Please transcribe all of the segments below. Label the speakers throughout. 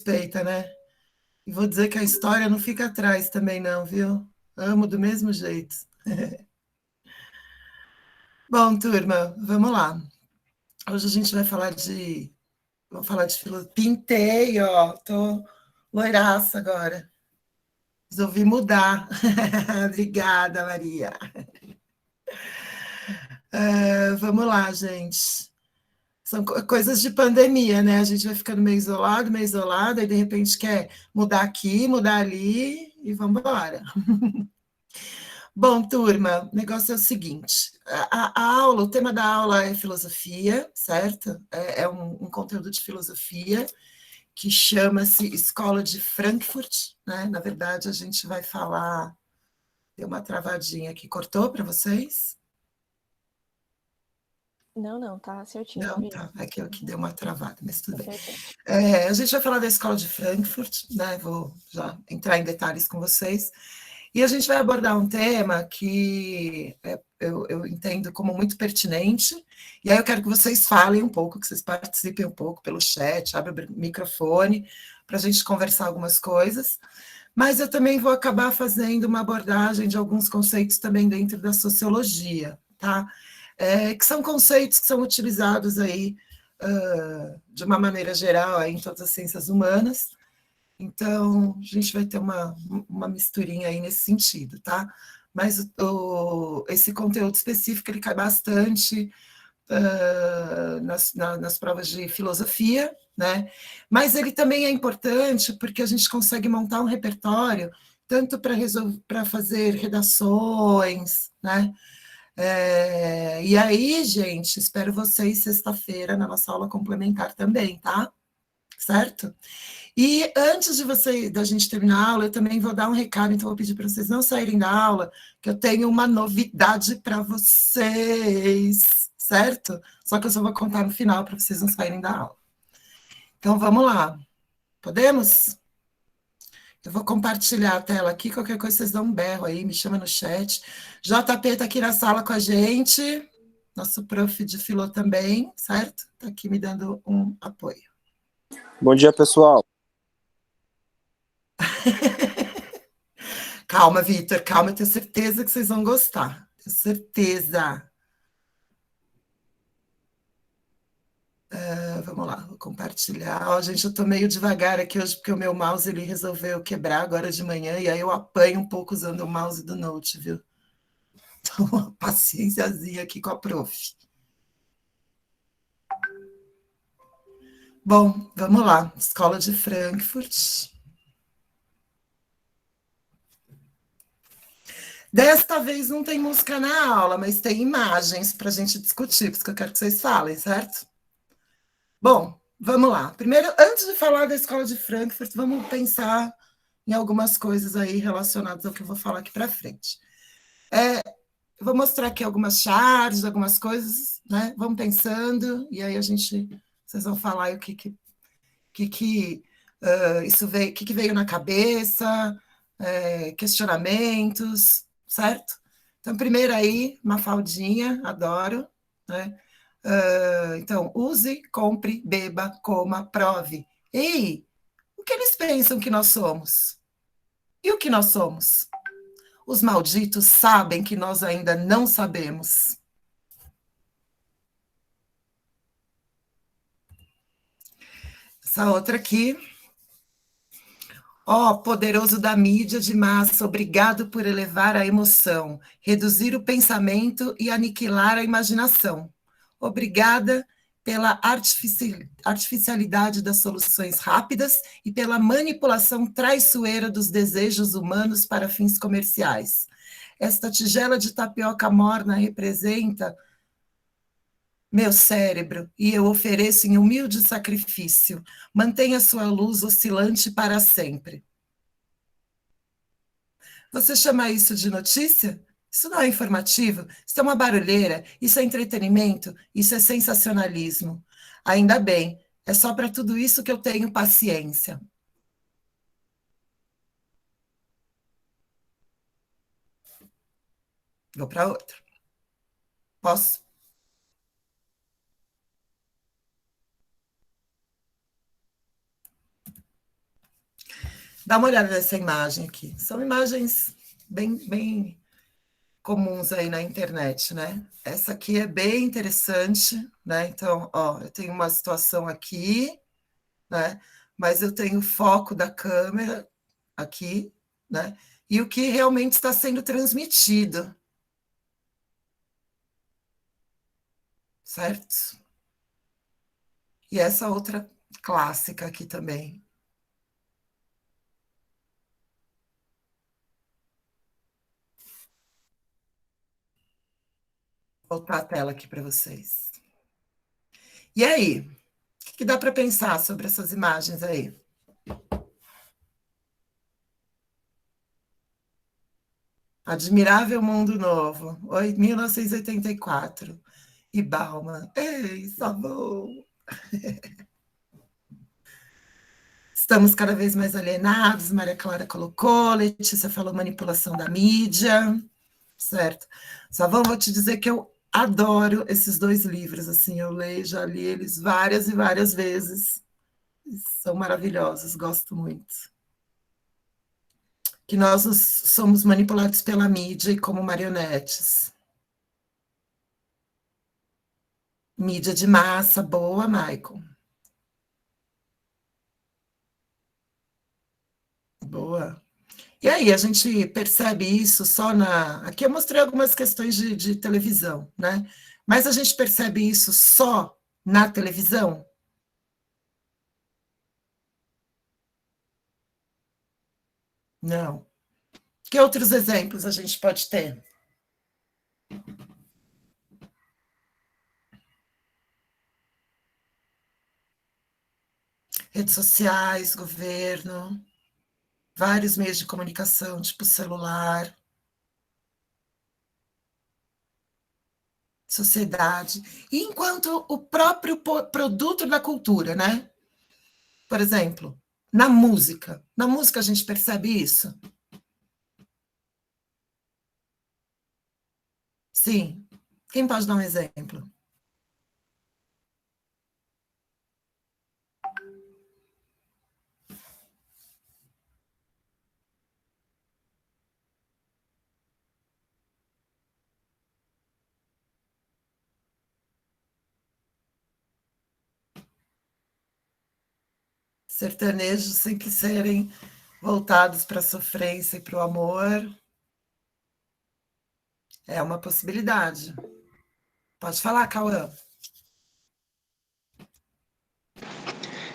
Speaker 1: respeita, né? E vou dizer que a história não fica atrás também, não, viu? Amo do mesmo jeito. Bom, turma, vamos lá. Hoje a gente vai falar de. Vamos falar de filosofia. Pintei, ó, tô loiraça agora. Resolvi mudar. Obrigada, Maria. Vamos lá, gente. São coisas de pandemia, né? A gente vai ficando meio isolado, e de repente quer mudar aqui, mudar ali, e vamos embora. Bom, turma, o negócio é o seguinte: a aula, o tema da aula é filosofia, certo? É um conteúdo de filosofia que chama-se Escola de Frankfurt, né? Na verdade, a gente vai falar. Deu uma travadinha aqui, cortou para vocês?
Speaker 2: Não, tá certinho,
Speaker 1: Não,
Speaker 2: Maria.
Speaker 1: tá. Aqui é o que deu uma travada, mas tudo
Speaker 2: Tá
Speaker 1: bem.
Speaker 2: certinho.
Speaker 1: A gente vai falar da Escola de Frankfurt, né? Vou já entrar em detalhes com vocês. E a gente vai abordar um tema que eu entendo como muito pertinente, e aí eu quero que vocês falem um pouco, que vocês participem um pouco pelo chat, abre o microfone, para a gente conversar algumas coisas, mas eu também vou acabar fazendo uma abordagem de alguns conceitos também dentro da sociologia, tá? Que são conceitos que são utilizados aí de uma maneira geral aí em todas as ciências humanas. Então, a gente vai ter uma misturinha aí nesse sentido, tá? Mas esse conteúdo específico, ele cai bastante nas provas de filosofia, né? Mas ele também é importante porque a gente consegue montar um repertório tanto para fazer redações, né? E aí, gente, espero vocês sexta-feira na nossa aula complementar também, tá? Certo? E antes da gente terminar a aula, eu também vou dar um recado, então vou pedir para vocês não saírem da aula, que eu tenho uma novidade para vocês, certo? Só que eu só vou contar no final para vocês não saírem da aula. Então vamos lá. Podemos? Eu vou compartilhar a tela aqui, qualquer coisa vocês dão um berro aí, me chama no chat. JP está aqui na sala com a gente, nosso prof de Filô também, certo? Está aqui me dando um apoio.
Speaker 3: Bom dia, pessoal.
Speaker 1: Calma, Vitor, calma, eu tenho certeza que vocês vão gostar. Tenho certeza. Vamos lá, vou compartilhar. Ó, gente, eu estou meio devagar aqui hoje, porque o meu mouse ele resolveu quebrar agora de manhã, e aí eu apanho um pouco usando o mouse do Note, viu? Então, uma paciênciazinha aqui com a prof. Bom, vamos lá. Escola de Frankfurt. Desta vez não tem música na aula, mas tem imagens para a gente discutir, por isso que eu quero que vocês falem, certo? Bom, vamos lá. Primeiro, antes de falar da Escola de Frankfurt, vamos pensar em algumas coisas aí relacionadas ao que eu vou falar aqui para frente. Eu vou mostrar aqui algumas charts, algumas coisas, né? Vamos pensando, e aí vocês vão falar o isso veio, que veio na cabeça, questionamentos, certo? Então, primeiro aí, Mafaldinha, adoro, né? Então, use, compre, beba, coma, prove. Ei, o que eles pensam que nós somos? E o que nós somos? Os malditos sabem que nós ainda não sabemos. Essa outra aqui. Ó, poderoso da mídia de massa, obrigado por elevar a emoção, reduzir o pensamento e aniquilar a imaginação. Obrigada pela artificialidade das soluções rápidas e pela manipulação traiçoeira dos desejos humanos para fins comerciais. Esta tigela de tapioca morna representa meu cérebro, e eu ofereço em humilde sacrifício. Mantenha sua luz oscilante para sempre. Você chama isso de notícia? Isso não é informativo, isso é uma barulheira, isso é entretenimento, isso é sensacionalismo. Ainda bem, é só para tudo isso que eu tenho paciência. Vou para outra. Posso? Dá uma olhada nessa imagem aqui. São imagens bem comuns aí na internet, né? Essa aqui é bem interessante, né? Então, ó, eu tenho uma situação aqui, né? Mas eu tenho o foco da câmera aqui, né? E o que realmente está sendo transmitido, certo? E essa outra clássica aqui também. Vou voltar a tela aqui para vocês. E aí? O que dá para pensar sobre essas imagens aí? Admirável Mundo Novo, 1984. E Bauman. Ei, Savon! Estamos cada vez mais alienados, Maria Clara colocou, Letícia falou manipulação da mídia, certo? Savon, vou te dizer que eu adoro esses dois livros, assim, eu leio, já li eles várias e várias vezes, são maravilhosos, gosto muito. Que nós somos manipulados pela mídia e como marionetes. Mídia de massa, boa, Michael. Boa. E aí, a gente percebe isso só na. Aqui eu mostrei algumas questões de televisão, né? Mas a gente percebe isso só na televisão? Não. Que outros exemplos a gente pode ter? Redes sociais, governo, vários meios de comunicação, tipo celular, sociedade. E enquanto o próprio produto da cultura, né? Por exemplo, na música. Na música a gente percebe isso? Sim. Quem pode dar um exemplo? Sertanejos sempre serem voltados para a sofrência e para o amor. É uma possibilidade. Pode falar, Cauã.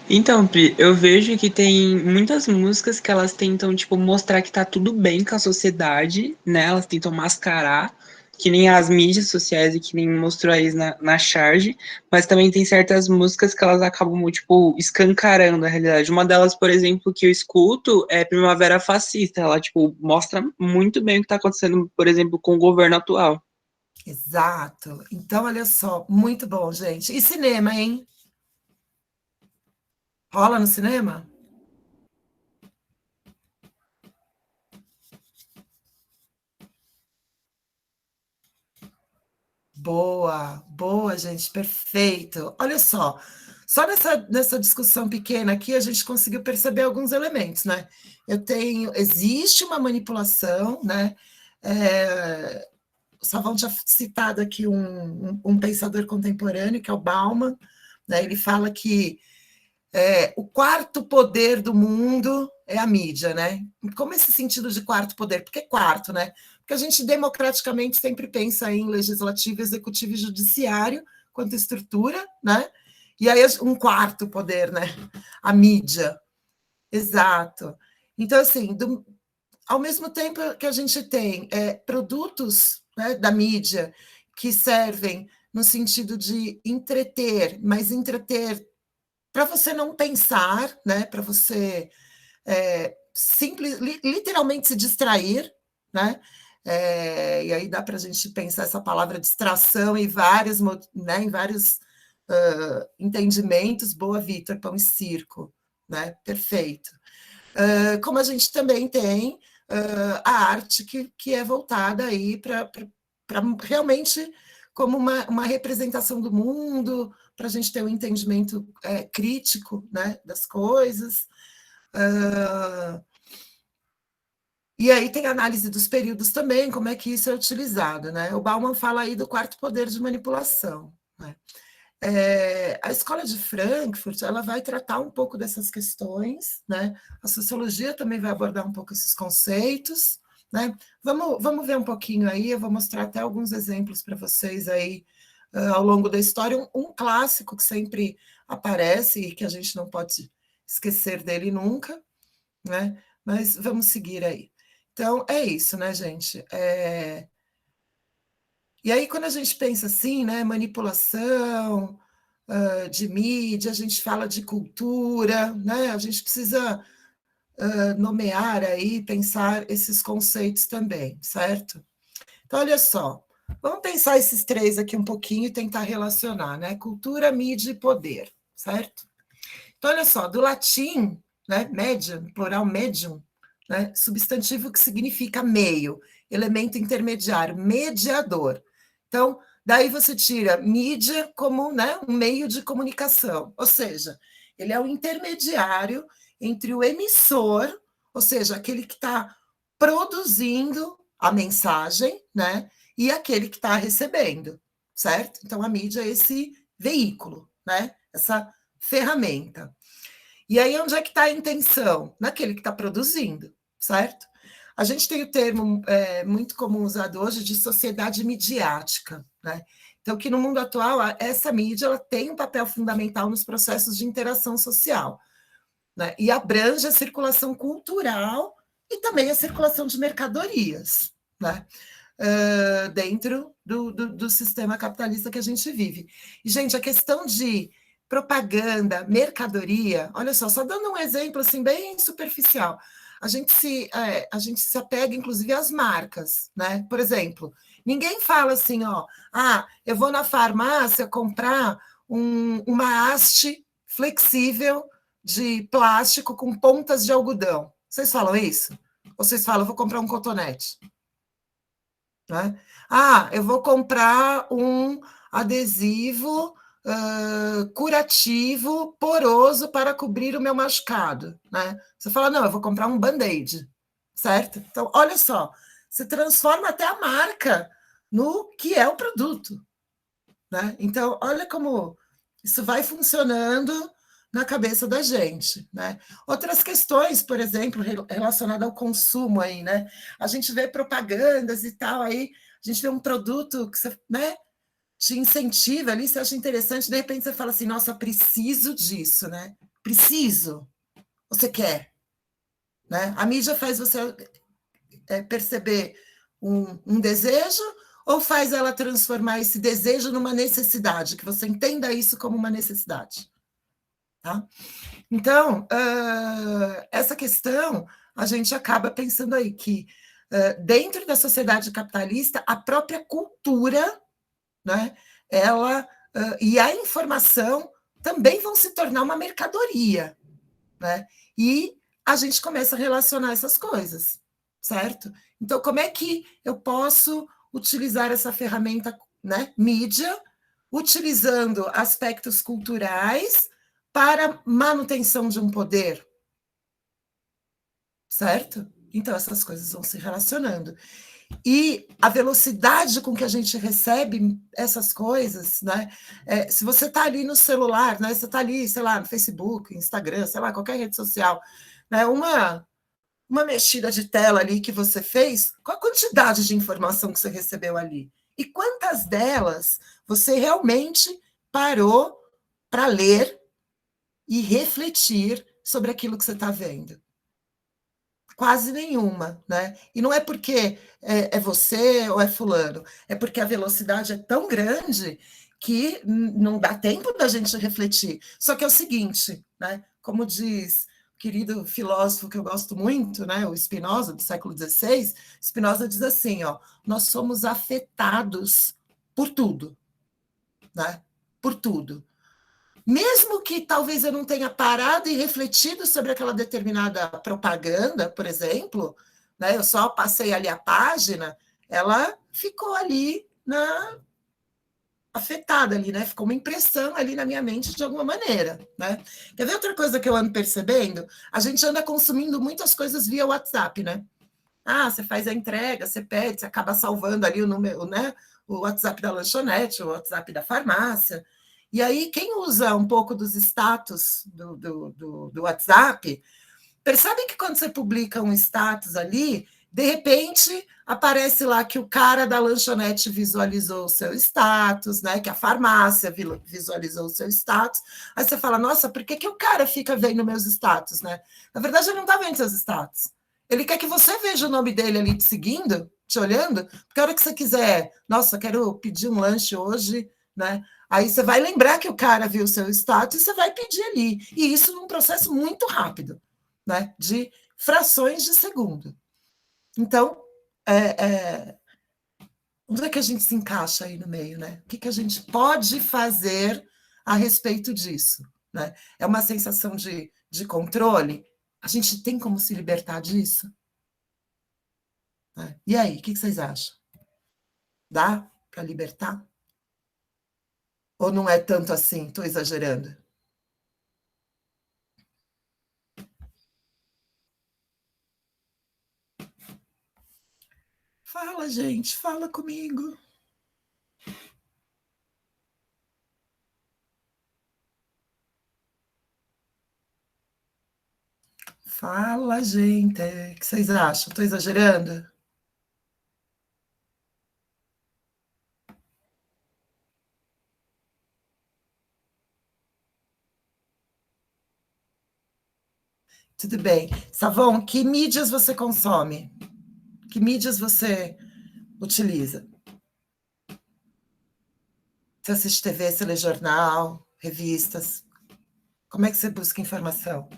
Speaker 4: Então, Pri, eu vejo que tem muitas músicas que elas tentam, tipo, mostrar que tá tudo bem com a sociedade, né? Elas tentam mascarar, que nem as mídias sociais e que nem mostrou aí na charge, mas também tem certas músicas que elas acabam, tipo, escancarando a realidade. Uma delas, por exemplo, que eu escuto é Primavera Fascista. Ela, tipo, mostra muito bem o que tá acontecendo, por exemplo, com o governo atual.
Speaker 1: Exato. Então, olha só, muito bom, gente. E cinema, hein? Rola no cinema? Boa, boa, gente, perfeito. Olha só nessa discussão pequena aqui, a gente conseguiu perceber alguns elementos, né? Existe uma manipulação, né? O Savão tinha citado aqui um pensador contemporâneo, que é o Bauman, né? Ele fala que o quarto poder do mundo é a mídia, né? Como esse sentido de quarto poder? Por que quarto, né? Porque a gente democraticamente sempre pensa em legislativo, executivo e judiciário quanto estrutura, né? E aí um quarto poder, né? A mídia. Exato. Então, assim, ao mesmo tempo que a gente tem produtos, né, da mídia que servem no sentido de entreter, mas entreter para você não pensar, né, para você literalmente se distrair, né? E aí dá para a gente pensar essa palavra distração em vários, né, em vários entendimentos. Boa, Vitor, pão e circo, né? Perfeito. Como a gente também tem a arte que é voltada aí para realmente como uma representação do mundo, para a gente ter um entendimento crítico, né, das coisas. E aí tem análise dos períodos também, como é que isso é utilizado, né? O Bauman fala aí do quarto poder de manipulação, né? A escola de Frankfurt, ela vai tratar um pouco dessas questões, né? A sociologia também vai abordar um pouco esses conceitos, né? Vamos ver um pouquinho aí, eu vou mostrar até alguns exemplos para vocês aí ao longo da história, um clássico que sempre aparece e que a gente não pode esquecer dele nunca, né? Mas vamos seguir aí. Então, é isso, né, gente? E aí, quando a gente pensa assim, né, manipulação de mídia, a gente fala de cultura, né? A gente precisa nomear aí, pensar esses conceitos também, certo? Então, olha só, vamos pensar esses três aqui um pouquinho e tentar relacionar, né? Cultura, mídia e poder, certo? Então, olha só, do latim, né, medium, plural medium, né, substantivo que significa meio, elemento intermediário, mediador. Então, daí você tira mídia como, né, um meio de comunicação, ou seja, ele é o intermediário entre o emissor, ou seja, aquele que está produzindo a mensagem, né, e aquele que está recebendo, certo? Então, a mídia é esse veículo, né, essa ferramenta. E aí, onde é que está a intenção? Naquele que está produzindo, certo? A gente tem o termo muito comum usado hoje de sociedade midiática, né? Então, que no mundo atual, essa mídia ela tem um papel fundamental nos processos de interação social, né? E abrange a circulação cultural e também a circulação de mercadorias, né? Dentro do sistema capitalista que a gente vive. E, gente, a questão de propaganda, mercadoria, olha só dando um exemplo assim bem superficial, a gente se apega, inclusive, às marcas, né? Por exemplo, ninguém fala assim, eu vou na farmácia comprar uma haste flexível de plástico com pontas de algodão. Vocês falam isso? Ou vocês falam, vou comprar um cotonete? Né? Eu vou comprar um adesivo curativo, poroso para cobrir o meu machucado, né? Você fala, não, eu vou comprar um band-aid, certo? Então, olha só, você transforma até a marca no que é o produto, né? Então, olha como isso vai funcionando na cabeça da gente, né? Outras questões, por exemplo, relacionadas ao consumo aí, né? A gente vê propagandas e tal, aí a gente vê um produto que você, né, te incentiva ali, você acha interessante, de repente você fala assim, nossa, preciso disso, né? Preciso. Você quer. Né? A mídia faz você perceber um desejo ou faz ela transformar esse desejo numa necessidade, que você entenda isso como uma necessidade. Tá? Então, essa questão, a gente acaba pensando aí que dentro da sociedade capitalista, a própria cultura, né, ela e a informação também vão se tornar uma mercadoria, né? E a gente começa a relacionar essas coisas, certo? Então, como é que eu posso utilizar essa ferramenta, né, mídia, utilizando aspectos culturais para manutenção de um poder, certo? Então, essas coisas vão se relacionando. E a velocidade com que a gente recebe essas coisas, né? Se você está ali no celular, né? Você está ali, sei lá, no Facebook, Instagram, sei lá, qualquer rede social, né? Uma mexida de tela ali que você fez, qual a quantidade de informação que você recebeu ali? E quantas delas você realmente parou para ler e refletir sobre aquilo que você está vendo? Quase nenhuma, né? E não é porque é você ou é fulano, é porque a velocidade é tão grande que não dá tempo da gente refletir. Só que é o seguinte, né? Como diz o querido filósofo que eu gosto muito, né? O Spinoza, do século XVI, Spinoza diz assim, nós somos afetados por tudo, né? Por tudo. Mesmo que talvez eu não tenha parado e refletido sobre aquela determinada propaganda, por exemplo, né, eu só passei ali a página, ela ficou ali afetada ali, né? Ficou uma impressão ali na minha mente de alguma maneira, né? Quer ver outra coisa que eu ando percebendo? A gente anda consumindo muitas coisas via WhatsApp, né? Você faz a entrega, você pede, você acaba salvando ali o número, né? O WhatsApp da lanchonete, o WhatsApp da farmácia. E aí, quem usa um pouco dos status do WhatsApp, percebe que quando você publica um status ali, de repente aparece lá que o cara da lanchonete visualizou o seu status, né? Que a farmácia visualizou o seu status. Aí você fala, nossa, por que o cara fica vendo meus status, né? Na verdade, ele não está vendo seus status. Ele quer que você veja o nome dele ali te seguindo, te olhando, porque a hora que você quiser, nossa, quero pedir um lanche hoje, né? Aí você vai lembrar que o cara viu o seu status e você vai pedir ali. E isso num processo muito rápido, né? De frações de segundo. Então, onde é que a gente se encaixa aí no meio, né? O que a gente pode fazer a respeito disso, né? É uma sensação de controle? A gente tem como se libertar disso? Né? E aí, o que vocês acham? Dá para libertar? Ou não é tanto assim? Estou exagerando? Fala, gente, fala comigo. Fala, gente. O que vocês acham? Estou exagerando? Tudo bem. Savon, que mídias você consome? Que mídias você utiliza? Você assiste TV, você lê jornal, revistas? Como é que você busca informação?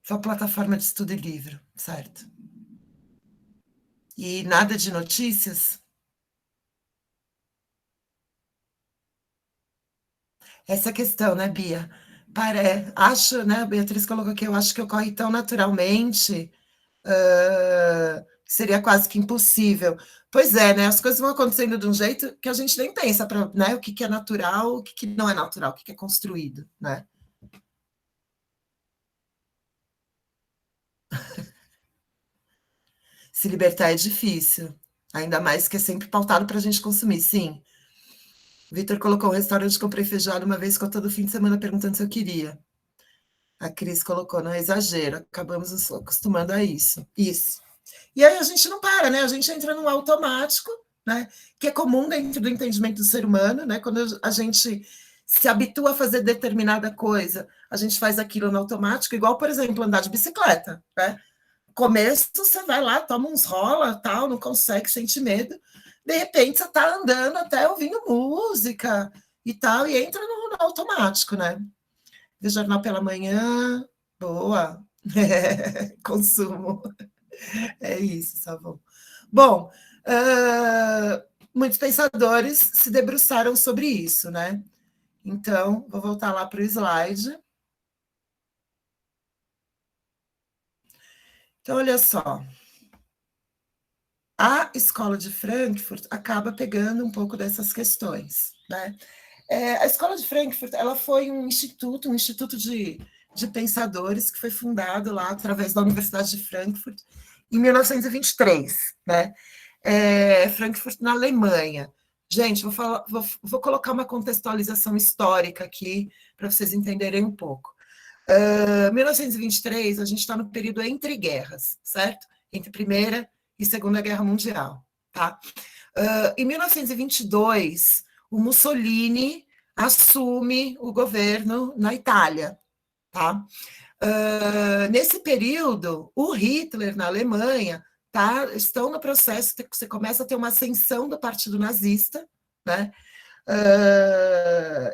Speaker 1: Sua plataforma de estudo e livro, certo? E nada de notícias? Essa questão, né, Bia? Acho, né, a Beatriz colocou aqui, eu acho que ocorre tão naturalmente, seria quase que impossível. Pois é, né? As coisas vão acontecendo de um jeito que a gente nem pensa para, né, o que é natural, o que não é natural, o que é construído, né? Se libertar é difícil, ainda mais que é sempre pautado para a gente consumir, sim. Vitor colocou um restaurante, comprei feijoada uma vez, ficou todo fim de semana perguntando se eu queria. A Cris colocou, não é exagero, acabamos nos acostumando a isso. Isso. E aí a gente não para, né? A gente entra num automático, né? Que é comum dentro do entendimento do ser humano, né? Quando a gente se habitua a fazer determinada coisa, a gente faz aquilo no automático, igual, por exemplo, andar de bicicleta, né? Começo, você vai lá, toma uns rola, tal, não consegue, sente medo. De repente, você está andando até ouvindo música e tal, e entra no automático, né? Ver jornal pela manhã, boa. Consumo. É isso, Savon. Bom, muitos pensadores se debruçaram sobre isso, né? Então, vou voltar lá para o slide. Então, olha só. A escola de Frankfurt acaba pegando um pouco dessas questões, né? A escola de Frankfurt, ela foi um instituto de pensadores que foi fundado lá através da Universidade de Frankfurt em 1923, né? Frankfurt, na Alemanha. Gente, vou colocar uma contextualização histórica aqui para vocês entenderem um pouco. 1923, a gente está no período entre guerras, certo? Entre Primeira e Segunda Guerra Mundial, tá? Em 1922, o Mussolini assume o governo na Itália, tá? Nesse período, o Hitler na Alemanha estão no processo, você começa a ter uma ascensão do partido nazista, né?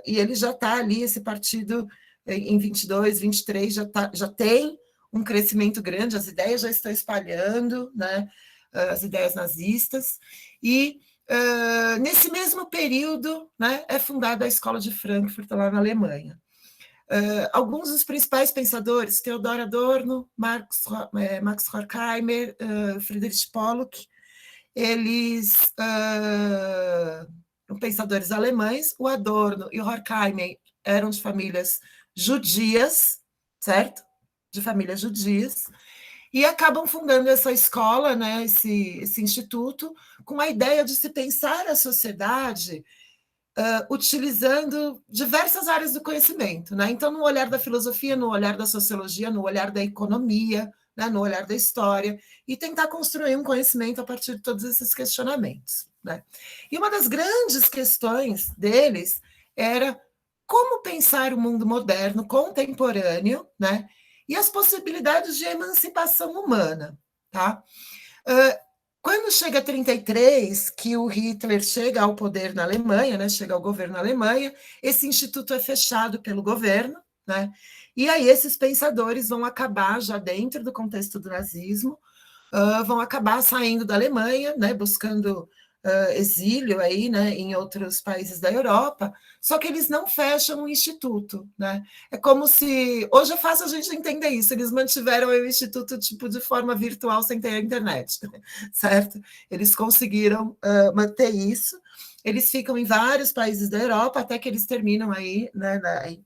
Speaker 1: E ele já está ali, esse partido, em 22, 23, já tem um crescimento grande, as ideias já estão espalhando, né? As ideias nazistas, e nesse mesmo período, né, é fundada a Escola de Frankfurt, lá na Alemanha. Alguns dos principais pensadores, Theodor Adorno, Max Horkheimer, Friedrich Pollock, eles são pensadores alemães. O Adorno e o Horkheimer eram de famílias judias, certo? De famílias judias. e acabam fundando essa escola, né, esse instituto, com a ideia de se pensar a sociedade utilizando diversas áreas do conhecimento, né? Então, no olhar da filosofia, no olhar da sociologia, no olhar da economia, né, no olhar da história, e tentar construir um conhecimento a partir de todos esses questionamentos, né? E uma das grandes questões deles era como pensar o mundo moderno, contemporâneo, né? E as possibilidades de emancipação humana, tá? Quando chega a 33, que o Hitler chega ao poder na Alemanha, né, chega ao governo na Alemanha, esse instituto é fechado pelo governo, né, e aí esses pensadores vão acabar, já dentro do contexto do nazismo, vão acabar saindo da Alemanha, né, buscando exílio aí, né, em outros países da Europa, só que eles não fecham o instituto, né? É como se hoje é fácil a gente entender isso. Eles mantiveram o instituto tipo de forma virtual sem ter a internet, certo? Eles conseguiram manter isso. Eles ficam em vários países da Europa até que eles terminam aí, né,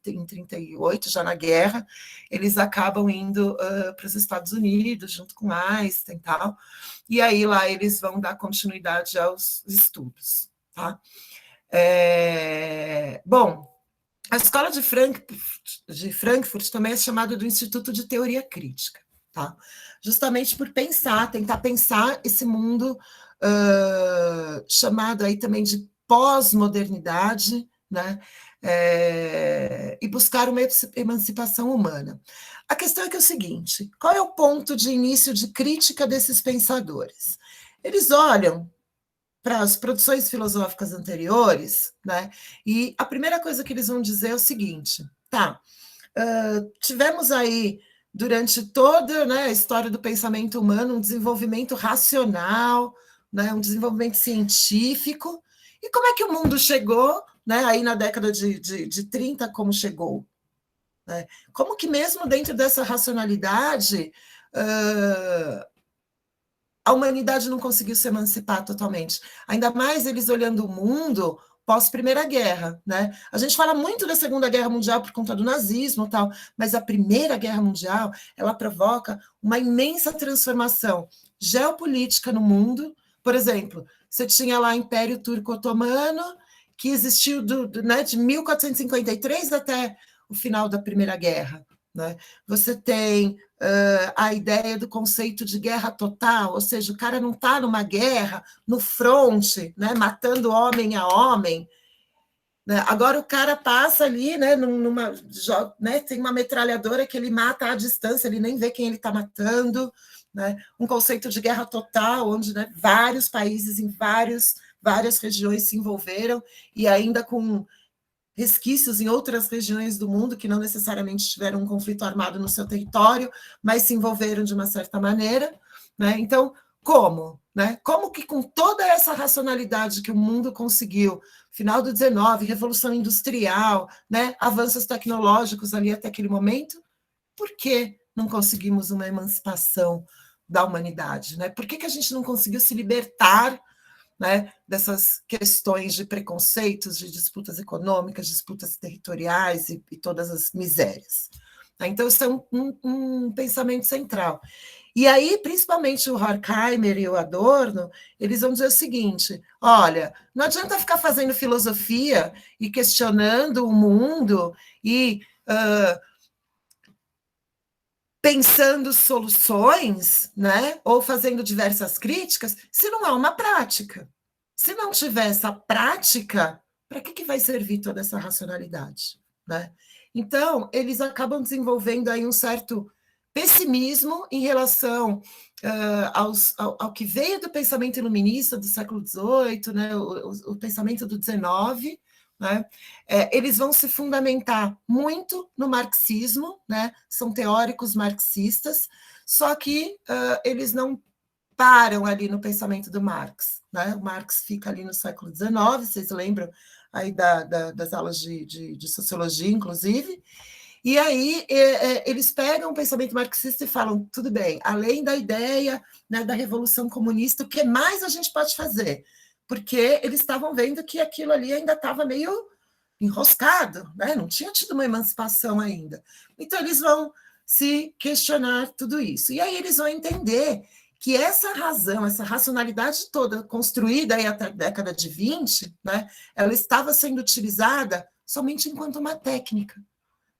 Speaker 1: em 38, já na guerra, eles acabam indo para os Estados Unidos junto com Einstein e tal. E aí lá eles vão dar continuidade aos estudos, tá? Bom, a escola de Frankfurt também é chamada do Instituto de Teoria Crítica, tá? Justamente por tentar pensar esse mundo chamado aí também de pós-modernidade, né? E buscar uma emancipação humana. A questão é que é o seguinte: qual é o ponto de início de crítica desses pensadores? Eles olham para as produções filosóficas anteriores, né? E a primeira coisa que eles vão dizer é o seguinte: tá, tivemos aí durante toda, né, a história do pensamento humano um desenvolvimento racional, né, um desenvolvimento científico. E como é que o mundo chegou, né, aí na década de 30, como chegou? Né? Como que mesmo dentro dessa racionalidade a humanidade não conseguiu se emancipar totalmente? Ainda mais eles olhando o mundo pós-Primeira Guerra, né? A gente fala muito da Segunda Guerra Mundial por conta do nazismo e tal, mas a Primeira Guerra Mundial, ela provoca uma imensa transformação geopolítica no mundo. Por exemplo, você tinha lá o Império Turco-Otomano, que existiu né, de 1453 até o final da Primeira Guerra, né? Você tem a ideia do conceito de guerra total, ou seja, o cara não está numa guerra, no fronte, né, matando homem a homem, né? Agora o cara passa ali, né, né, tem uma metralhadora que ele mata à distância, ele nem vê quem ele está matando, né? Um conceito de guerra total, onde, né, vários países em várias regiões se envolveram, e ainda com resquícios em outras regiões do mundo que não necessariamente tiveram um conflito armado no seu território, mas se envolveram de uma certa maneira, né? Então, como? Né? Como que com toda essa racionalidade que o mundo conseguiu, final do 19, Revolução Industrial, né? Avanços tecnológicos ali até aquele momento, por que não conseguimos uma emancipação da humanidade? Né? Por que a gente não conseguiu se libertar, né, dessas questões de preconceitos, de disputas econômicas, disputas territoriais e todas as misérias? Então, isso é um pensamento central. E aí, principalmente o Horkheimer e o Adorno, eles vão dizer o seguinte: olha, não adianta ficar fazendo filosofia e questionando o mundo e pensando soluções, né, ou fazendo diversas críticas, se não há uma prática. Se não tiver essa prática, para que vai servir toda essa racionalidade? Né? Então, eles acabam desenvolvendo aí um certo pessimismo em relação ao que veio do pensamento iluminista do século XVIII, né, o pensamento do XIX. Né? Eles vão se fundamentar muito no marxismo, né? São teóricos marxistas, só que eles não param ali no pensamento do Marx. Né? O Marx fica ali no século XIX, vocês lembram aí das aulas de sociologia, inclusive, e aí eles pegam o pensamento marxista e falam, tudo bem, além da ideia, né, da revolução comunista, o que mais a gente pode fazer? Porque eles estavam vendo que aquilo ali ainda estava meio enroscado, né? Não tinha tido uma emancipação ainda. Então, eles vão se questionar tudo isso. E aí eles vão entender que essa razão, essa racionalidade toda construída aí até a década de 20, né, ela estava sendo utilizada somente enquanto uma técnica,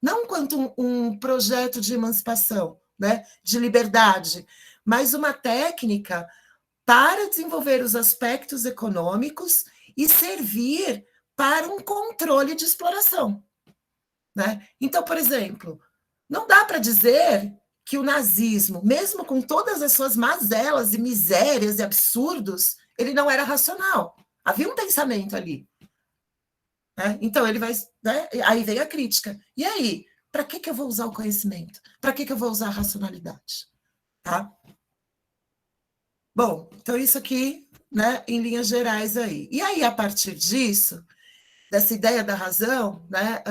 Speaker 1: não enquanto um projeto de emancipação, né, de liberdade, mas uma técnica para desenvolver os aspectos econômicos e servir para um controle de exploração, né? Então, por exemplo, não dá para dizer que o nazismo, mesmo com todas as suas mazelas e misérias e absurdos, ele não era racional. Havia um pensamento ali. Né? Então, ele vai. Né? Aí vem a crítica. E aí? Para que eu vou usar o conhecimento? Para que eu vou usar a racionalidade? Tá? Bom, então isso aqui, né, em linhas gerais aí. E aí, a partir disso, dessa ideia da razão, né,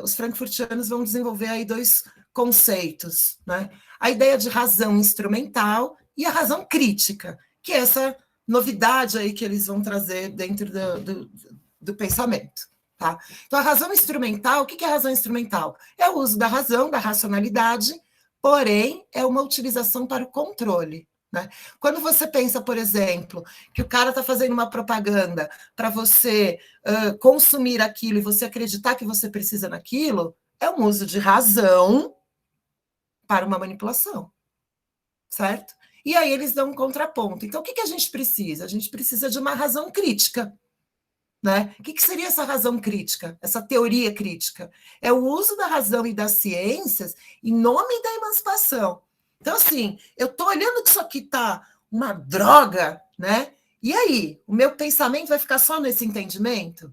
Speaker 1: os frankfurtianos vão desenvolver aí dois conceitos, né? A ideia de razão instrumental e a razão crítica, que é essa novidade aí que eles vão trazer dentro do pensamento. Tá? Então, a razão instrumental, o que é a razão instrumental? É o uso da razão, da racionalidade, porém, é uma utilização para o controle. Né? Quando você pensa, por exemplo, que o cara está fazendo uma propaganda para você consumir aquilo e você acreditar que você precisa naquilo, é um uso de razão para uma manipulação, certo? E aí eles dão um contraponto. Então, o que a gente precisa? A gente precisa de uma razão crítica. Né? O que seria essa razão crítica, essa teoria crítica? É o uso da razão e das ciências em nome da emancipação. Então, assim, eu estou olhando que isso aqui está uma droga, né? E aí, o meu pensamento vai ficar só nesse entendimento?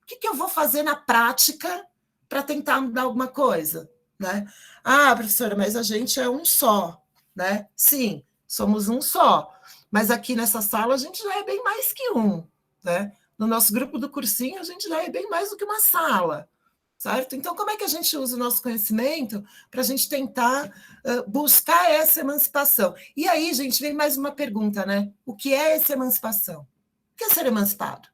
Speaker 1: O que eu vou fazer na prática para tentar mudar alguma coisa? Né? Ah, professora, mas a gente é um só, né? Sim, somos um só. Mas aqui nessa sala a gente já é bem mais que um, né? No nosso grupo do cursinho, a gente já é bem mais do que uma sala, certo? Então, como é que a gente usa o nosso conhecimento para a gente tentar buscar essa emancipação? E aí, gente, vem mais uma pergunta, né? O que é essa emancipação? O que é ser emancipado?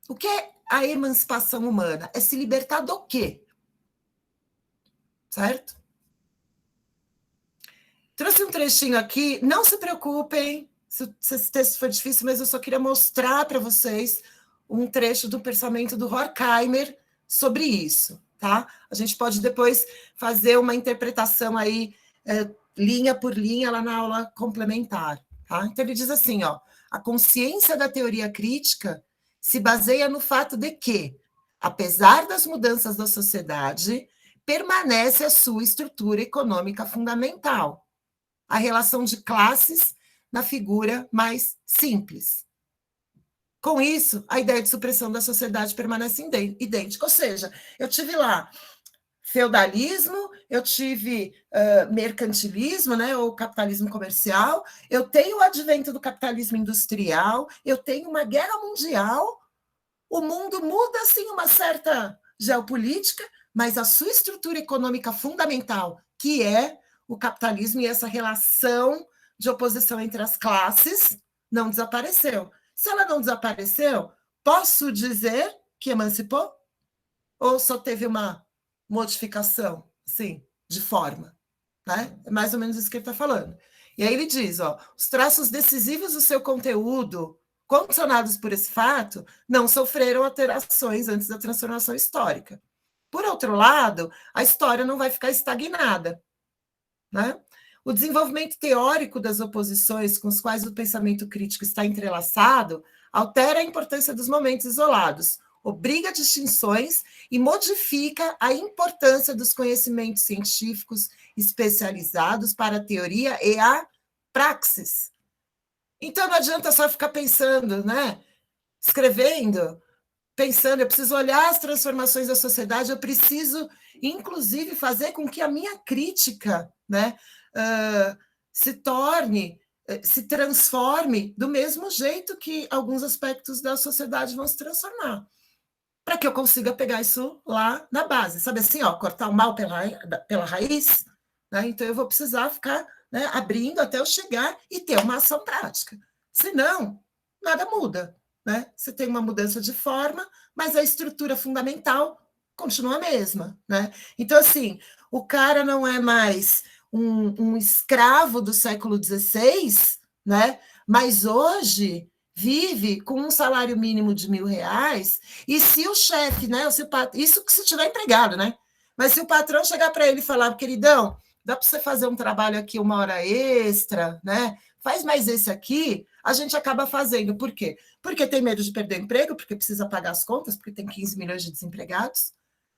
Speaker 1: O que é a emancipação humana? É se libertar do quê? Certo? Trouxe um trechinho aqui, não se preocupem se esse texto for difícil, mas eu só queria mostrar para vocês um trecho do pensamento do Horkheimer sobre isso, tá? A gente pode depois fazer uma interpretação aí, linha por linha, lá na aula complementar, tá? Então, ele diz assim, ó, a consciência da teoria crítica se baseia no fato de que, apesar das mudanças da sociedade, permanece a sua estrutura econômica fundamental, a relação de classes na figura mais simples. Com isso, a ideia de supressão da sociedade permanece idêntica. Ou seja, eu tive lá feudalismo, eu tive mercantilismo, né, ou capitalismo comercial, eu tenho o advento do capitalismo industrial, eu tenho uma guerra mundial, o mundo muda, sim, uma certa geopolítica, mas a sua estrutura econômica fundamental, que é o capitalismo e essa relação de oposição entre as classes, não desapareceu. Se ela não desapareceu, posso dizer que emancipou? Ou só teve uma modificação, assim, de forma? Né? É mais ou menos isso que ele está falando. E aí ele diz, ó, os traços decisivos do seu conteúdo, condicionados por esse fato, não sofreram alterações antes da transformação histórica. Por outro lado, a história não vai ficar estagnada. Né? O desenvolvimento teórico das oposições com os quais o pensamento crítico está entrelaçado altera a importância dos momentos isolados, obriga distinções e modifica a importância dos conhecimentos científicos especializados para a teoria e a praxis. Então, não adianta só ficar pensando, né? Escrevendo, pensando, eu preciso olhar as transformações da sociedade, eu preciso, inclusive, fazer com que a minha crítica, né, se transforme do mesmo jeito que alguns aspectos da sociedade vão se transformar, para que eu consiga pegar isso lá na base, sabe assim, ó, cortar o mal pela raiz, né? Então eu vou precisar ficar, né, abrindo até eu chegar e ter uma ação prática, senão nada muda, né? Você tem uma mudança de forma, mas a estrutura fundamental continua a mesma, né? Então, assim, o cara não é mais um escravo do século XVI, né? Mas hoje vive com um salário mínimo de R$ 1.000, e se o chefe, né? Isso que se tiver empregado, né? Mas se o patrão chegar para ele e falar, queridão, dá para você fazer um trabalho aqui 1 hora extra, né? Faz mais esse aqui, a gente acaba fazendo. Por quê? Porque tem medo de perder o emprego, porque precisa pagar as contas, porque tem 15 milhões de desempregados.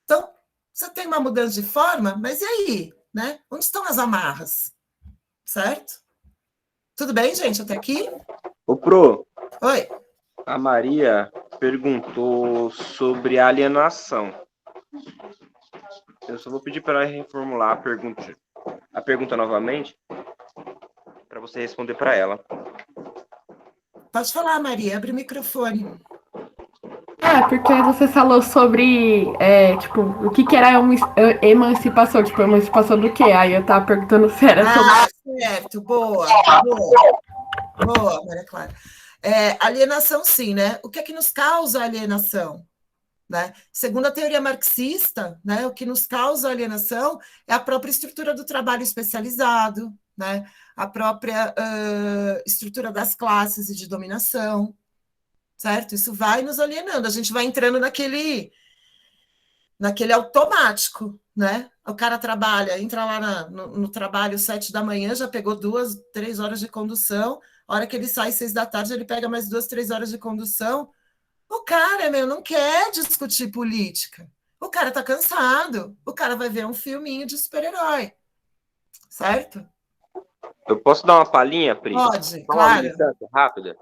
Speaker 1: Então, você tem uma mudança de forma, mas e aí? Né? Onde estão as amarras? Certo? Tudo bem, gente, até aqui?
Speaker 3: Ô, Pro,
Speaker 1: Oi.
Speaker 3: a Maria perguntou sobre alienação. Eu só vou pedir para ela reformular a pergunta novamente, para você responder para ela.
Speaker 1: Pode falar, Maria, abre o microfone.
Speaker 5: Porque você falou sobre, tipo, o que era emancipação, tipo, emancipação do quê? Aí eu tava perguntando se era sobre...
Speaker 1: Certo, boa, Maria Clara. Alienação, sim, né? O que é que nos causa alienação? Né? Segundo a teoria marxista, né, o que nos causa alienação é a própria estrutura do trabalho especializado, né? A própria estrutura das classes e de dominação, certo? Isso vai nos alienando, a gente vai entrando naquele automático, né? O cara entra lá no trabalho 7 da manhã, já pegou 2, 3 horas de condução, a hora que ele sai 6 da tarde, ele pega mais 2, 3 horas de condução. O cara, não quer discutir política. O cara tá cansado. O cara vai ver um filminho de super-herói. Certo?
Speaker 3: Eu posso dar uma palhinha, Pri?
Speaker 1: Pode,
Speaker 3: Uma
Speaker 1: claro.
Speaker 3: militância rápida?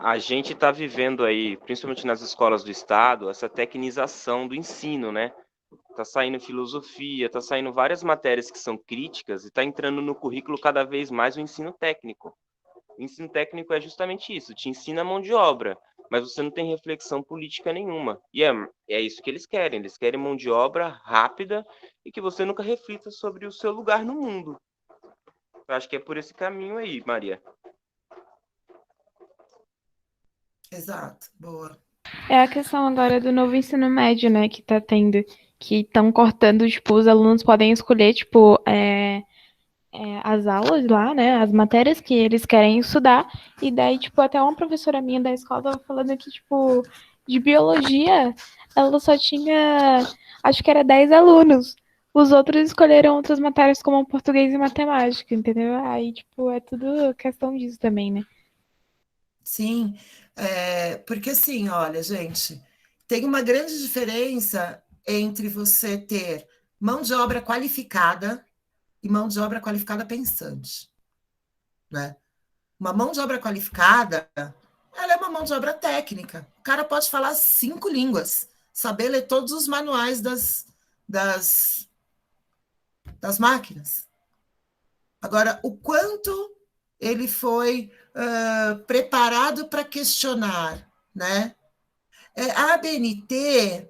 Speaker 3: A gente está vivendo aí, principalmente nas escolas do Estado, essa tecnização do ensino, né? Está saindo filosofia, está saindo várias matérias que são críticas e está entrando no currículo cada vez mais o ensino técnico. O ensino técnico é justamente isso, te ensina a mão de obra, mas você não tem reflexão política nenhuma. E é isso que eles querem mão de obra rápida e que você nunca reflita sobre o seu lugar no mundo. Eu acho que é por esse caminho aí, Maria.
Speaker 1: Exato, boa.
Speaker 2: É a questão agora do novo ensino médio, né, que tá tendo, que estão cortando, tipo, os alunos podem escolher, tipo, as aulas lá, né, as matérias que eles querem estudar, e daí, tipo, até uma professora minha da escola tava falando que, tipo, de biologia, ela só tinha, acho que era 10 alunos. Os outros escolheram outras matérias como português e matemática, entendeu? Aí, tipo, é tudo questão disso também, né?
Speaker 1: Sim, porque assim, olha, gente, tem uma grande diferença entre você ter mão de obra qualificada e mão de obra qualificada pensante, né? Uma mão de obra qualificada, ela é uma mão de obra técnica. O cara pode falar 5 línguas, saber ler todos os manuais das máquinas. Agora, o quanto ele foi preparado para questionar, né? A ABNT,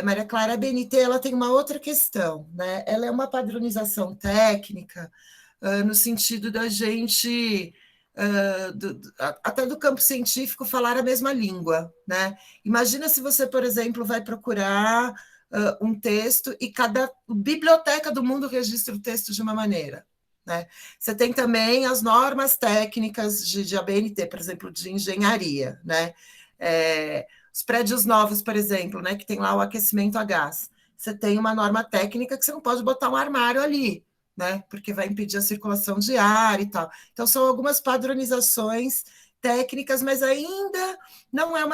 Speaker 1: Maria Clara, a ABNT ela tem uma outra questão, né? Ela é uma padronização técnica, no sentido da gente, até do campo científico, falar a mesma língua, né? Imagina se você, por exemplo, vai procurar um texto e cada biblioteca do mundo registra o texto de uma maneira. Né? Você tem também as normas técnicas de ABNT, por exemplo, de engenharia. Né? Os prédios novos, por exemplo, né, que tem lá o aquecimento a gás. Você tem uma norma técnica que você não pode botar um armário ali, né, porque vai impedir a circulação de ar e tal. Então, são algumas padronizações técnicas, mas ainda não é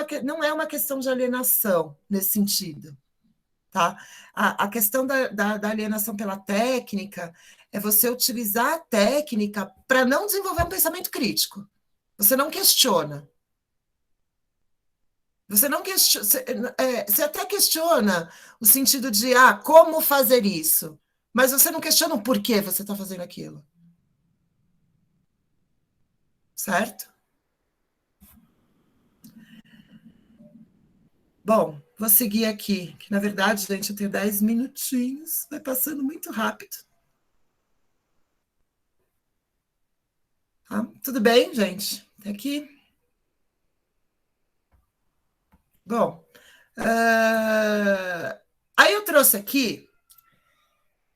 Speaker 1: uma questão de alienação nesse sentido. Tá? A questão da alienação pela técnica é você utilizar a técnica para não desenvolver um pensamento crítico. Você não questiona. Você não questiona, você até questiona o sentido de como fazer isso, mas você não questiona o porquê você está fazendo aquilo. Certo? Bom, vou seguir aqui, que na verdade, gente, eu tenho 10 minutinhos, vai passando muito rápido. Tá? Tudo bem, gente? Até aqui. Bom, Aí eu trouxe aqui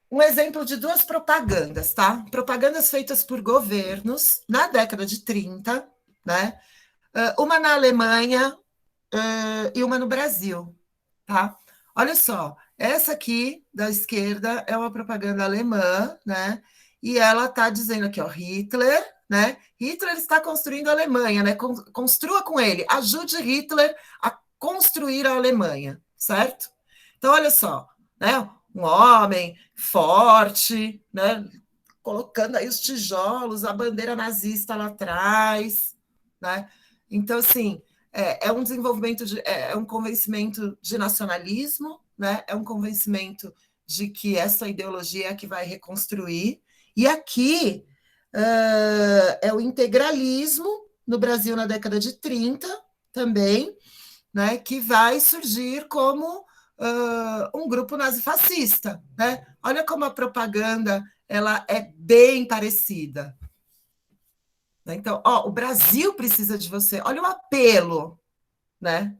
Speaker 1: um exemplo de duas propagandas, tá? Propagandas feitas por governos na década de 30, né? Uma na Alemanha e uma no Brasil, tá? Olha só, essa aqui da esquerda é uma propaganda alemã, né? E ela está dizendo aqui, ó, Hitler, né? Hitler está construindo a Alemanha, né? Construa com ele, ajude Hitler a construir a Alemanha, certo? Então, olha só, né? Um homem forte, né? Colocando aí os tijolos, a bandeira nazista lá atrás, né? Então, assim, é um desenvolvimento, é um convencimento de nacionalismo, né? É um convencimento de que essa ideologia é a que vai reconstruir. E aqui é o integralismo no Brasil na década de 30 também, né? Que vai surgir como um grupo nazifascista, né? Olha como a propaganda ela é bem parecida. Então, ó, o Brasil precisa de você. Olha o apelo, né?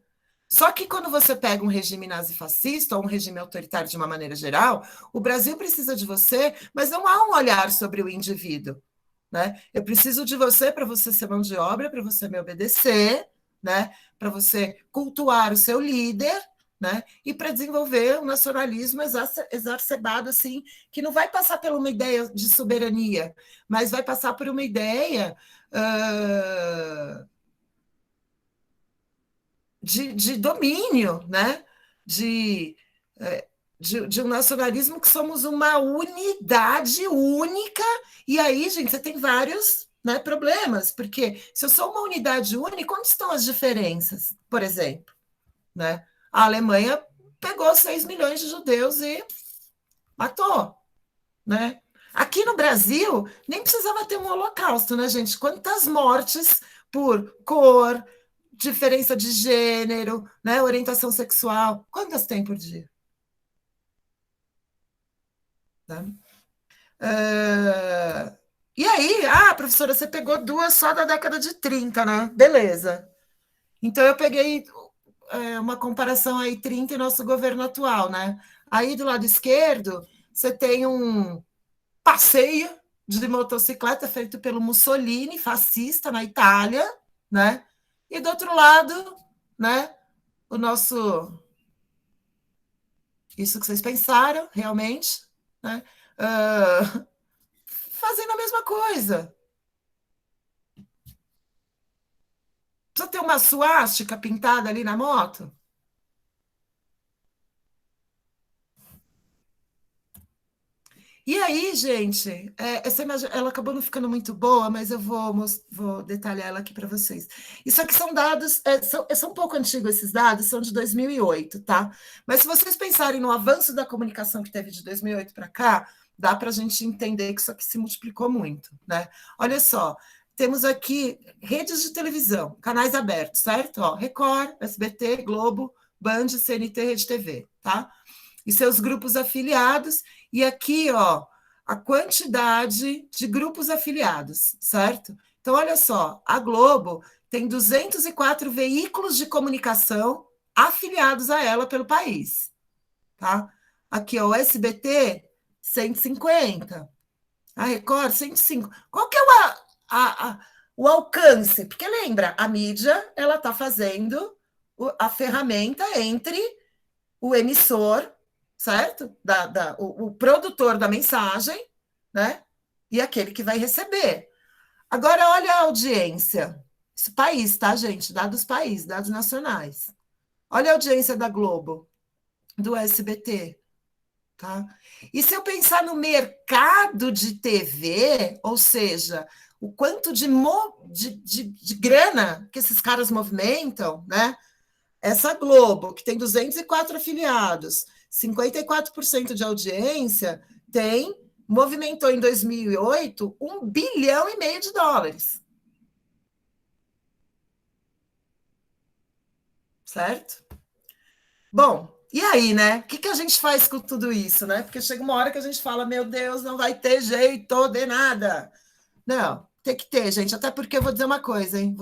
Speaker 1: Só que quando você pega um regime nazifascista ou um regime autoritário de uma maneira geral, o Brasil precisa de você, mas não há um olhar sobre o indivíduo, né? Eu preciso de você para você ser mão de obra, para você me obedecer, né? Para você cultuar o seu líder, né? E para desenvolver um nacionalismo exacerbado, assim, que não vai passar por uma ideia de soberania, mas vai passar por uma ideia de domínio, né? De um nacionalismo que somos uma unidade única, e aí, gente, você tem vários, né, problemas, porque se eu sou uma unidade única, onde estão as diferenças, por exemplo? Né? A Alemanha pegou 6 milhões de judeus e matou, né? Aqui no Brasil, nem precisava ter um holocausto, né, gente? Quantas mortes por cor, diferença de gênero, né, orientação sexual, quantas tem por dia? Né? E aí, professora, você pegou duas só da década de 30, né? Beleza. Então, eu peguei uma comparação aí 30 e nosso governo atual, né? Aí, do lado esquerdo, você tem um passeio de motocicleta feito pelo Mussolini, fascista, na Itália, né? E do outro lado, né, o nosso... Isso que vocês pensaram, realmente, né? Fazendo a mesma coisa. Precisa ter uma suástica pintada ali na moto? E aí, gente, essa imagem ela acabou não ficando muito boa, mas eu vou detalhar ela aqui para vocês. Isso aqui são dados, são um pouco antigos esses dados, são de 2008, tá? Mas se vocês pensarem no avanço da comunicação que teve de 2008 para cá, dá para a gente entender que isso aqui se multiplicou muito, né? Olha só, temos aqui redes de televisão, canais abertos, certo? Ó, Record, SBT, Globo, Band, CNT, Rede TV, tá? E seus grupos afiliados, e aqui, ó, a quantidade de grupos afiliados, certo? Então, olha só, a Globo tem 204 veículos de comunicação afiliados a ela pelo país, tá? Aqui, ó, o SBT, 150. A Record, 105. Qual que é o alcance? Porque lembra, a mídia, ela está fazendo a ferramenta entre o emissor, certo? O produtor da mensagem, né? E aquele que vai receber. Agora, olha a audiência. Esse país, tá, gente? Dados país, dados nacionais. Olha a audiência da Globo, do SBT, tá? E se eu pensar no mercado de TV, ou seja, o quanto de grana que esses caras movimentam, né? Essa Globo, que tem 204 afiliados, 54% de audiência, movimentou em 2008 1,5 bilhão de dólares. Certo? Bom, e aí, né? O que a gente faz com tudo isso, né? Porque chega uma hora que a gente fala, meu Deus, não vai ter jeito de nada. Não, tem que ter, gente. Até porque eu vou dizer uma coisa, hein?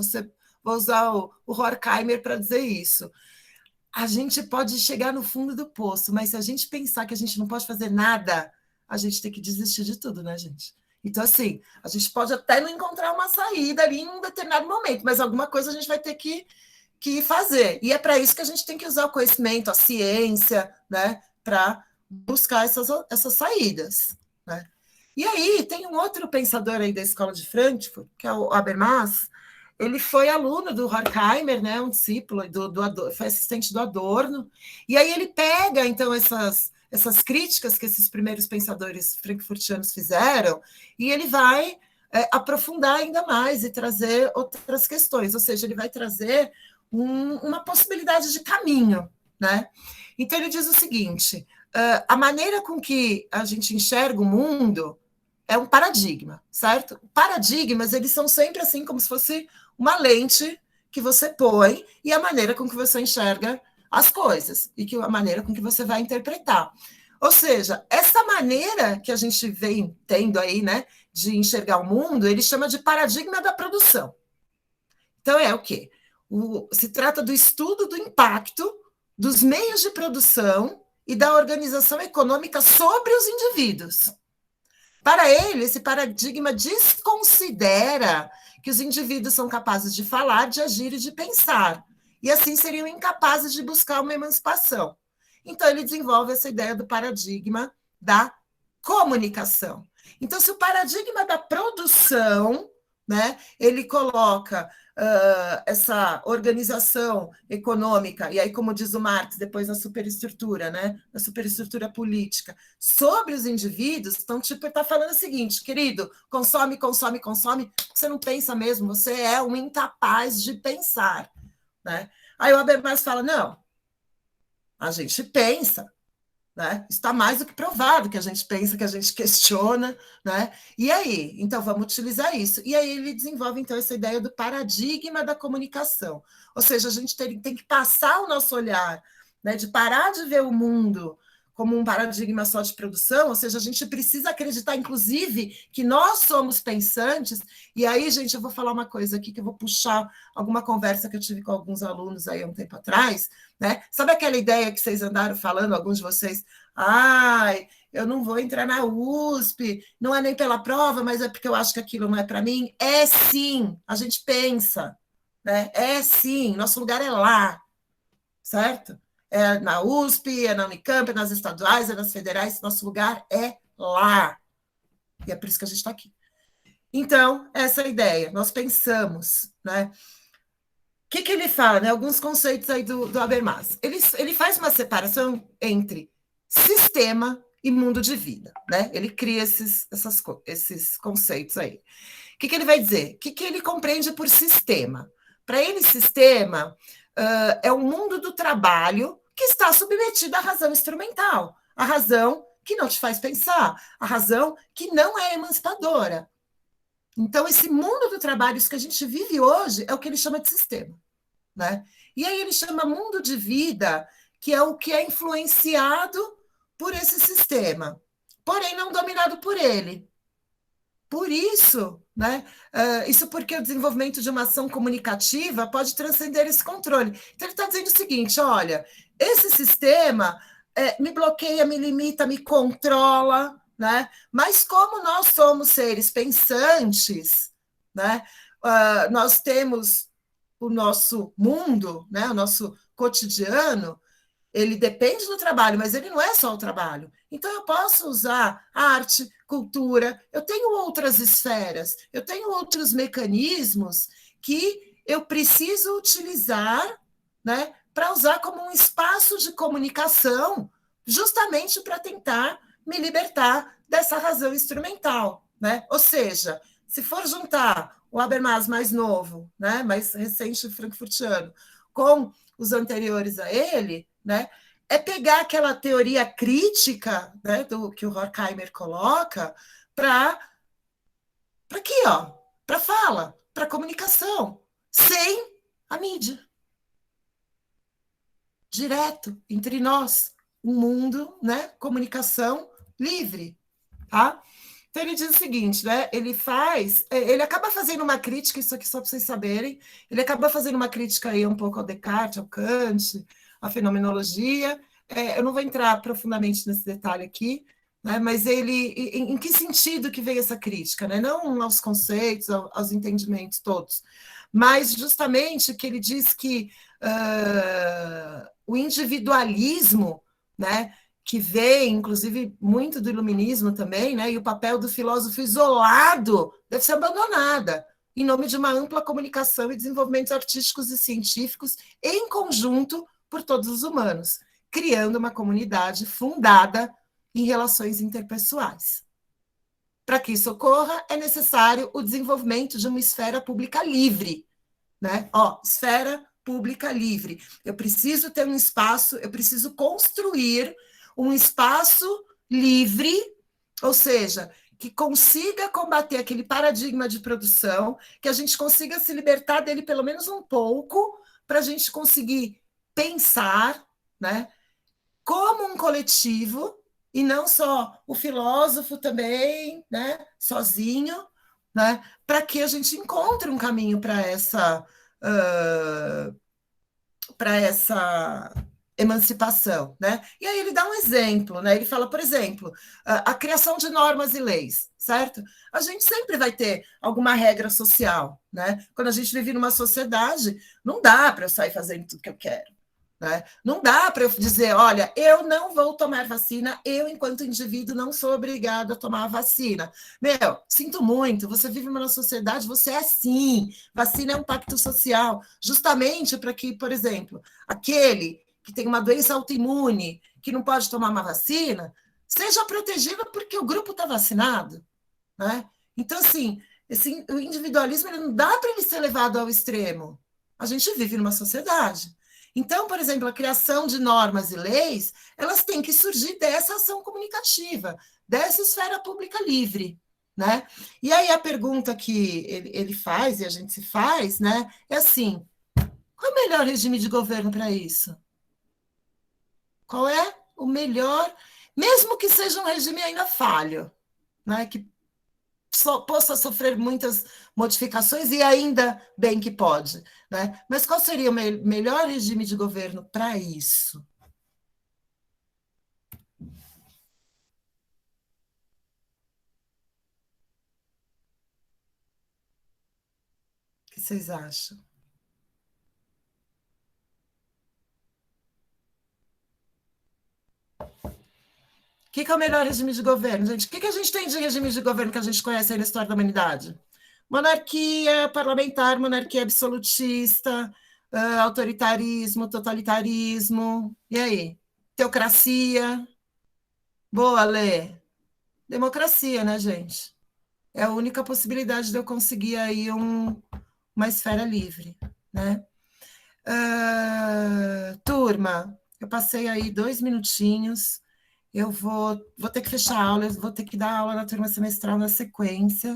Speaker 1: Vou usar o Horkheimer para dizer isso. a gente pode chegar no fundo do poço, mas se a gente pensar que a gente não pode fazer nada, a gente tem que desistir de tudo, né, gente? Então, assim, a gente pode até não encontrar uma saída ali em um determinado momento, mas alguma coisa a gente vai ter que fazer. E é para isso que a gente tem que usar o conhecimento, a ciência, né, para buscar essas saídas, né? E aí, tem um outro pensador aí da Escola de Frankfurt, que é o Habermas. Ele foi aluno do Horkheimer, né, um discípulo, foi assistente do Adorno, e aí ele pega, então, essas críticas que esses primeiros pensadores frankfurtianos fizeram, e ele vai aprofundar ainda mais e trazer outras questões, ou seja, ele vai trazer uma possibilidade de caminho, né? Então, ele diz o seguinte, a maneira com que a gente enxerga o mundo é um paradigma, certo? Paradigmas, eles são sempre assim, como se fosse uma lente que você põe e a maneira com que você enxerga as coisas e a maneira com que você vai interpretar. Ou seja, essa maneira que a gente vem tendo aí, né, de enxergar o mundo, ele chama de paradigma da produção. Então, é o quê? Se trata do estudo do impacto dos meios de produção e da organização econômica sobre os indivíduos. Para ele, esse paradigma desconsidera que os indivíduos são capazes de falar, de agir e de pensar, e assim seriam incapazes de buscar uma emancipação. Então, ele desenvolve essa ideia do paradigma da comunicação. Então, se o paradigma da produção, né, ele coloca essa organização econômica, e aí, como diz o Marx, depois na superestrutura, né, na superestrutura política, sobre os indivíduos, então, tipo, ele está falando o seguinte, querido, consome, consome, consome, você não pensa mesmo, você é um incapaz de pensar, né? Aí o Habermas fala, não, a gente pensa, né? Está mais do que provado que a gente pensa, que a gente questiona, né? E aí? Então, vamos utilizar isso. E aí ele desenvolve, então, essa ideia do paradigma da comunicação. Ou seja, a gente tem que passar o nosso olhar, né? De parar de ver o mundo como um paradigma só de produção, ou seja, a gente precisa acreditar, inclusive, que nós somos pensantes. E aí, gente, eu vou falar uma coisa aqui, que eu vou puxar alguma conversa que eu tive com alguns alunos aí há um tempo atrás, né? Sabe aquela ideia que vocês andaram falando, alguns de vocês, ai, eu não vou entrar na USP, não é nem pela prova, mas é porque eu acho que aquilo não é para mim? É sim, a gente pensa, né? É sim, nosso lugar é lá, certo? É na USP, é na Unicamp, é nas estaduais, é nas federais, nosso lugar é lá. E é por isso que a gente está aqui. Então, essa é a ideia, nós pensamos, né? O que ele fala, né? Alguns conceitos aí do Habermas. Ele faz uma separação entre sistema e mundo de vida, né? Ele cria esses conceitos aí. O que ele vai dizer? O que ele compreende por sistema? Para ele, sistema é o mundo do trabalho que está submetido à razão instrumental, a razão que não te faz pensar, a razão que não é emancipadora. Então, esse mundo do trabalho, isso que a gente vive hoje, é o que ele chama de sistema, né? E aí ele chama mundo de vida, que é o que é influenciado por esse sistema, porém não dominado por ele. Por isso, né? Isso porque o desenvolvimento de uma ação comunicativa pode transcender esse controle. Então, ele está dizendo o seguinte, olha, esse sistema me bloqueia, me limita, me controla, né? Mas como nós somos seres pensantes, né? Nós temos o nosso mundo, né? O nosso cotidiano, ele depende do trabalho, mas ele não é só o trabalho. Então, eu posso usar arte, cultura, eu tenho outras esferas, eu tenho outros mecanismos que eu preciso utilizar, né, para usar como um espaço de comunicação, justamente para tentar me libertar dessa razão instrumental, né? Ou seja, se for juntar o Habermas mais novo, né, mais recente frankfurtiano, com os anteriores a ele, né, é pegar aquela teoria crítica, né, que o Horkheimer coloca para aqui, ó, para fala, para comunicação, sem a mídia. Direto, entre nós, um mundo, né, comunicação livre, tá? Então, ele diz o seguinte, né? Ele acaba fazendo uma crítica, isso aqui só para vocês saberem, ele acaba fazendo uma crítica aí um pouco ao Descartes, ao Kant, a fenomenologia. Eu não vou entrar profundamente nesse detalhe aqui, né, mas em que sentido que veio essa crítica? Né? Não aos conceitos, aos entendimentos todos, mas justamente que ele diz que o individualismo, né, que vem, inclusive, muito do iluminismo também, né, e o papel do filósofo isolado deve ser abandonada, em nome de uma ampla comunicação e desenvolvimentos artísticos e científicos em conjunto por todos os humanos, criando uma comunidade fundada em relações interpessoais. Para que isso ocorra, é necessário o desenvolvimento de uma esfera pública livre, né? Esfera pública livre. Eu preciso ter um espaço, eu preciso construir um espaço livre, ou seja, que consiga combater aquele paradigma de produção, que a gente consiga se libertar dele pelo menos um pouco, para a gente conseguir pensar, né, como um coletivo, e não só o filósofo também, né, sozinho, né, para que a gente encontre um caminho para essa emancipação, né? E aí ele dá um exemplo, né? Ele fala, por exemplo, a criação de normas e leis, certo? A gente sempre vai ter alguma regra social, né? Quando a gente vive numa sociedade, não dá para eu sair fazendo tudo que eu quero, né? Não dá para eu dizer, olha, eu não vou tomar vacina, eu, enquanto indivíduo, não sou obrigado a tomar a vacina. Meu, sinto muito, você vive numa sociedade, você é assim, vacina é um pacto social, justamente para que, por exemplo, aquele que tem uma doença autoimune, que não pode tomar uma vacina, seja protegido porque o grupo está vacinado, né? Então, assim, o individualismo ele não dá para ele ser levado ao extremo. A gente vive numa sociedade. Então, por exemplo, a criação de normas e leis, elas têm que surgir dessa ação comunicativa, dessa esfera pública livre, né? E aí a pergunta que ele faz, e a gente se faz, né, é assim, qual é o melhor regime de governo para isso? Qual é o melhor, mesmo que seja um regime ainda falho, né, que possa sofrer muitas modificações, e ainda bem que pode, né? Mas qual seria o melhor regime de governo para isso? O que vocês acham? O que é o melhor regime de governo, gente? O que a gente tem de regime de governo que a gente conhece aí na história da humanidade? Monarquia parlamentar, monarquia absolutista, autoritarismo, totalitarismo. E aí? Teocracia? Boa, Lê. Democracia, né, gente? É a única possibilidade de eu conseguir aí uma esfera livre, né? Turma, eu passei aí 2 minutinhos. Eu vou ter que fechar a aula, eu vou ter que dar aula na turma semestral na sequência.